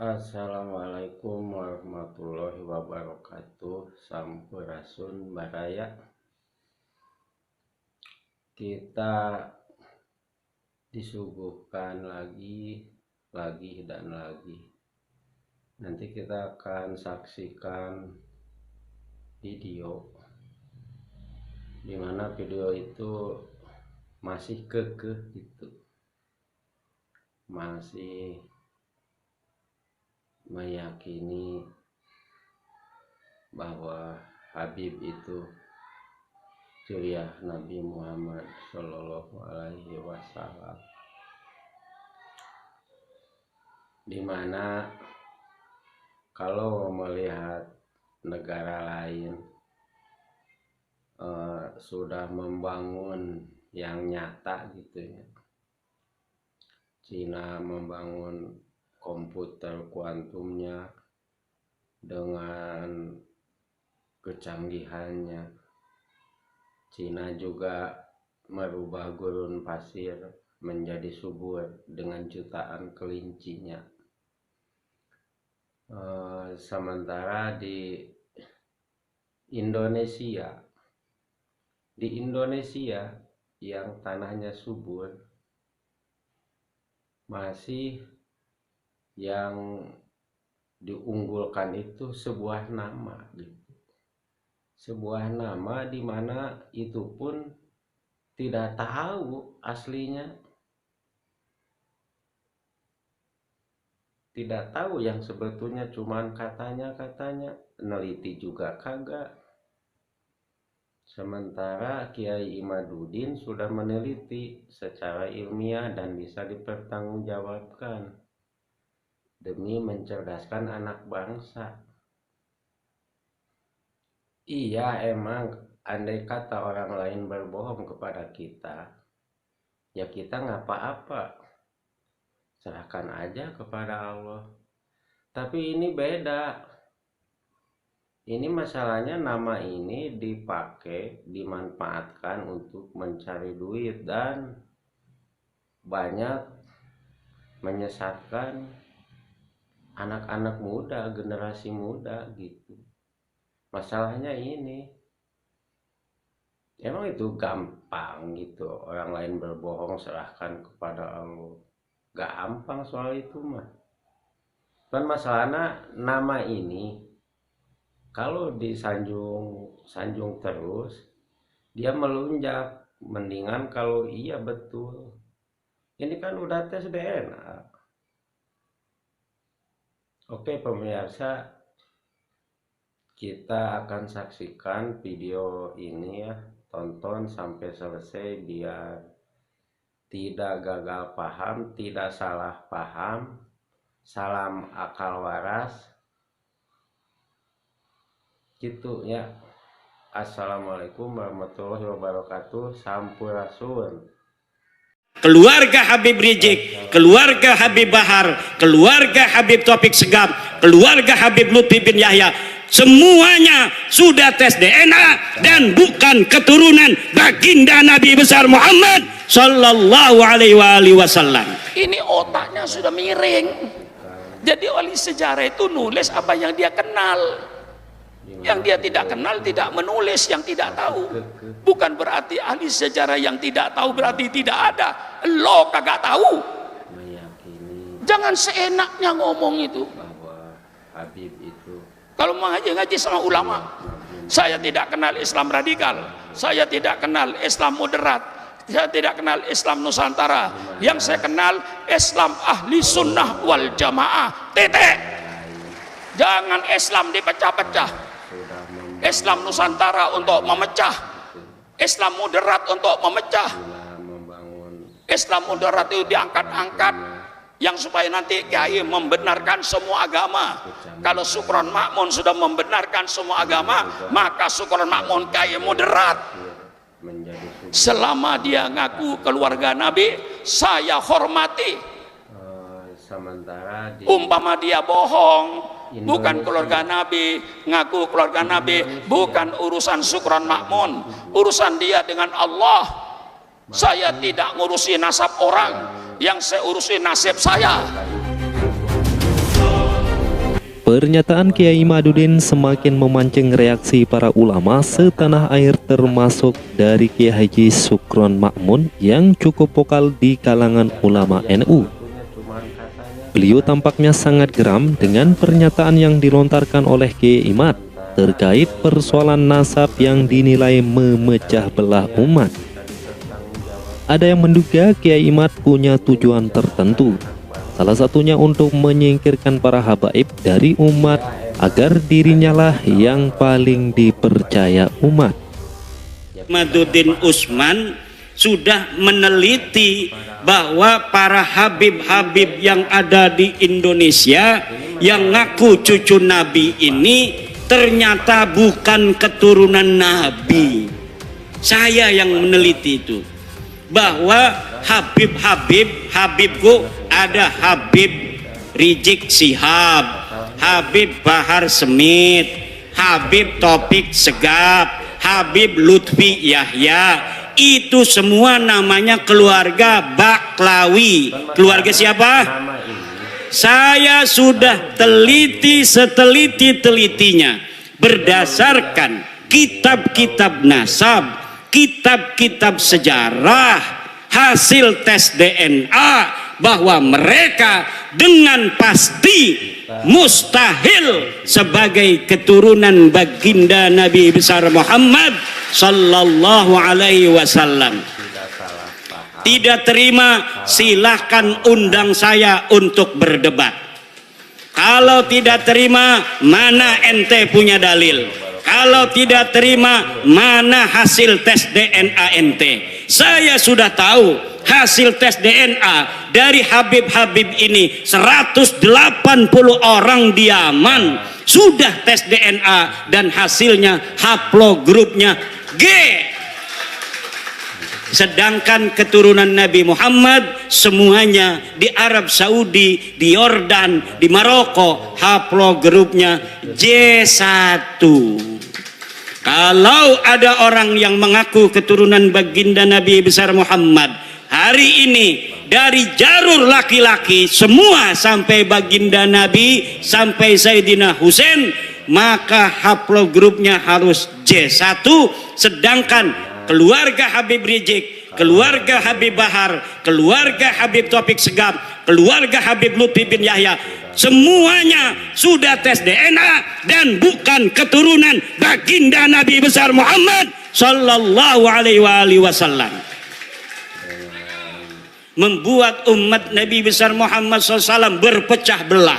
Assalamualaikum warahmatullahi wabarakatuh. Sampurasun baraya. Kita disuguhkan lagi dan lagi. Nanti kita akan saksikan video dimana video itu masih kekeh gitu, masih meyakini bahwa Habib itu suriah Nabi Muhammad Shallallahu Alaihi Wasallam, dimana kalau melihat negara lain sudah membangun yang nyata gitu ya. Cina membangun komputer kuantumnya dengan kecanggihannya. Cina juga merubah gurun pasir menjadi subur dengan jutaan kelincinya. Sementara di Indonesia yang tanahnya subur, masih yang diunggulkan itu sebuah nama gitu. Sebuah nama di mana itu pun tidak tahu aslinya. Tidak tahu yang sebetulnya, cuman katanya, neliti juga kagak. Sementara Kiai Imaduddin sudah meneliti secara ilmiah dan bisa dipertanggungjawabkan demi mencerdaskan anak bangsa. Iya, emang andai kata orang lain berbohong kepada kita, ya kita nggak apa-apa, serahkan aja kepada Allah. Tapi ini beda. Ini masalahnya nama ini dipakai, dimanfaatkan untuk mencari duit dan banyak menyesatkan anak-anak muda, generasi muda gitu. Masalahnya ini, emang itu gampang gitu, orang lain berbohong serahkan kepada Allah. Gampang soal itu mah. Kan masalahnya nama ini kalau disanjung terus dia melunjak. Mendingan kalau iya betul, ini kan udah tes DNA. Oke pemirsa, kita akan saksikan video ini ya. Tonton sampai selesai biar tidak gagal paham, tidak salah paham. Salam akal waras gitu ya. Assalamualaikum warahmatullahi wabarakatuh. Sampurasun. Keluarga Habib Rizik, keluarga Habib Bahar, keluarga Habib Taufik Segaf, keluarga Habib Lutfi bin Yahya, semuanya sudah tes DNA dan bukan keturunan baginda Nabi besar Muhammad Sallallahu Alaihi Wasallam. Ini otaknya sudah miring. Jadi ahli sejarah itu nulis apa yang dia kenal. Yang dia tidak kenal tidak menulis yang tidak tahu. Bukan berarti ahli sejarah yang tidak tahu berarti tidak ada. Lo kagak tahu. Jangan seenaknya ngomong itu. Kalau mau ngaji sama ulama, saya tidak kenal Islam radikal, saya tidak kenal Islam moderat, saya tidak kenal Islam Nusantara. Yang saya kenal Islam ahli sunnah wal jamaah. Titik. Jangan Islam dipecah-pecah. Islam Nusantara untuk memecah, Islam moderat untuk memecah. Islam moderat itu diangkat-angkat yang supaya nanti kiai membenarkan semua agama. Kalau Sukron Makmun sudah membenarkan semua agama, maka Sukron Makmun kiai moderat. Selama dia ngaku keluarga Nabi, saya hormati. Umpama dia bohong, bukan keluarga Nabi, ngaku keluarga Nabi, bukan urusan Sukron Makmun, urusan dia dengan Allah. Saya tidak ngurusi nasab orang, yang saya urusi nasib saya. Pernyataan Kiai Madudin semakin memancing reaksi para ulama setanah air termasuk dari Kiai Haji Sukron Makmun yang cukup vokal di kalangan ulama NU. Beliau tampaknya sangat geram dengan pernyataan yang dilontarkan oleh Kiai Imad terkait persoalan nasab yang dinilai memecah belah umat. Ada yang menduga Kiai Imad punya tujuan tertentu, salah satunya untuk menyingkirkan para habaib dari umat agar dirinya lah yang paling dipercaya umat. Madudin Usman sudah meneliti bahwa para habib-habib yang ada di Indonesia yang ngaku cucu Nabi ini ternyata bukan keturunan Nabi. Saya yang meneliti itu, bahwa Habibku ada Habib Rizik Sihab, Habib Bahar Smith, Habib Topik Segap, Habib Lutfi Yahya. Itu semua namanya keluarga Baklawi. Keluarga siapa? Saya sudah teliti seteliti-telitinya berdasarkan kitab-kitab nasab, kitab-kitab sejarah, hasil tes DNA, bahwa mereka dengan pasti mustahil sebagai keturunan baginda Nabi besar Muhammad sallallahu alaihi wasallam. Tidak terima, silahkan undang saya untuk berdebat. Kalau tidak terima, mana ente punya dalil? Kalau tidak terima, mana hasil tes DNA ente? Saya sudah tahu hasil tes DNA dari Habib-habib ini. 180 orang di Yaman sudah tes DNA dan hasilnya haplogrupnya G. Sedangkan keturunan Nabi Muhammad semuanya di Arab Saudi, di Yordan, di Maroko, haplogrupnya J1. Kalau ada orang yang mengaku keturunan baginda Nabi besar Muhammad hari ini dari jalur laki-laki semua sampai baginda Nabi sampai Sayyidina Husain, maka haplogrupnya harus J1. Sedangkan keluarga Habib Rizik, keluarga Habib Bahar, keluarga Habib Topik Segap, keluarga Habib Lutfi bin Yahya, semuanya sudah tes DNA dan bukan keturunan baginda Nabi besar Muhammad sallallahu alaihi wasallam. Membuat umat Nabi besar Muhammad SAW berpecah belah.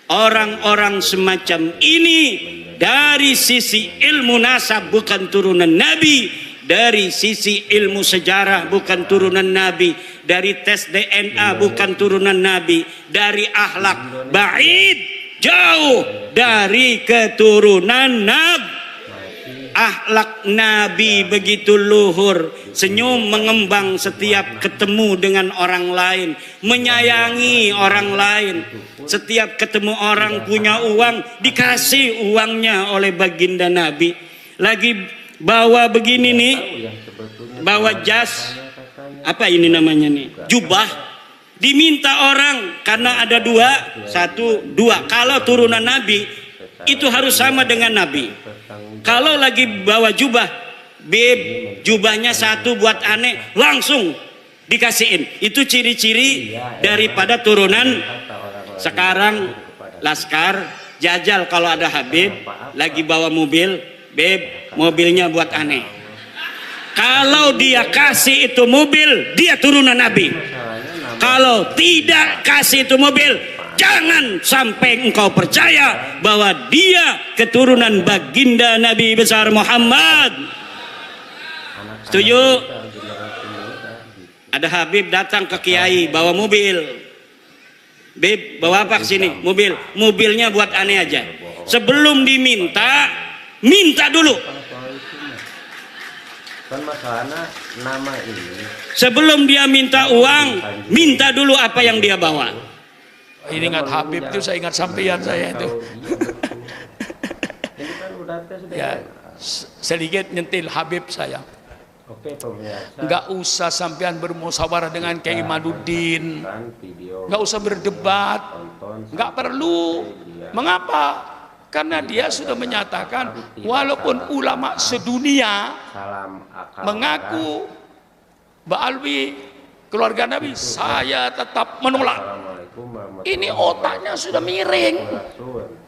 Orang-orang semacam ini dari sisi ilmu nasab bukan turunan Nabi, dari sisi ilmu sejarah bukan turunan Nabi, dari tes DNA bukan turunan Nabi, dari akhlak ba'id, jauh dari keturunan Nabi. Akhlak Nabi begitu luhur, senyum mengembang setiap ketemu dengan orang lain, menyayangi orang lain. Setiap ketemu orang punya uang, dikasih uangnya oleh baginda Nabi. Lagi bawa begini nih, bawa jas, apa ini namanya nih, jubah, diminta orang karena ada dua. Kalau turunan Nabi itu harus sama dengan Nabi. Kalau lagi bawa jubah, beb, jubahnya satu buat aneh, langsung dikasihin. Itu ciri-ciri daripada turunan. Sekarang laskar jajal kalau ada Habib lagi bawa mobil, beb, mobilnya buat aneh. Kalau dia kasih itu mobil, dia turunan Nabi. Kalau tidak kasih itu mobil, jangan sampai engkau percaya bahwa dia keturunan baginda Nabi besar Muhammad. Setuju? Ada Habib datang ke Kiai bawa mobil. Beb, bawa apa ke sini? Mobil. Mobilnya buat aneh aja. Sebelum diminta, minta dulu. Kan masalahnya nama ini. Sebelum dia minta uang, minta dulu apa yang dia bawa. Ini ingat Habib itu, saya ingat sampean saya itu. Ya, sedikit nyentil Habib saya. Oke pemirsa, Nggak usah sampean bermusyawarah dengan Kiai Madudin, kan video nggak usah berdebat, tonton nggak perlu. Mengapa? Karena dia sudah menyatakan walaupun ulama sedunia salam akal mengaku Mbak Alwi keluarga Nabi, saya tetap menolak. Assalamualaikum warahmatullahi Ini otaknya sudah miring. wabarakatuh.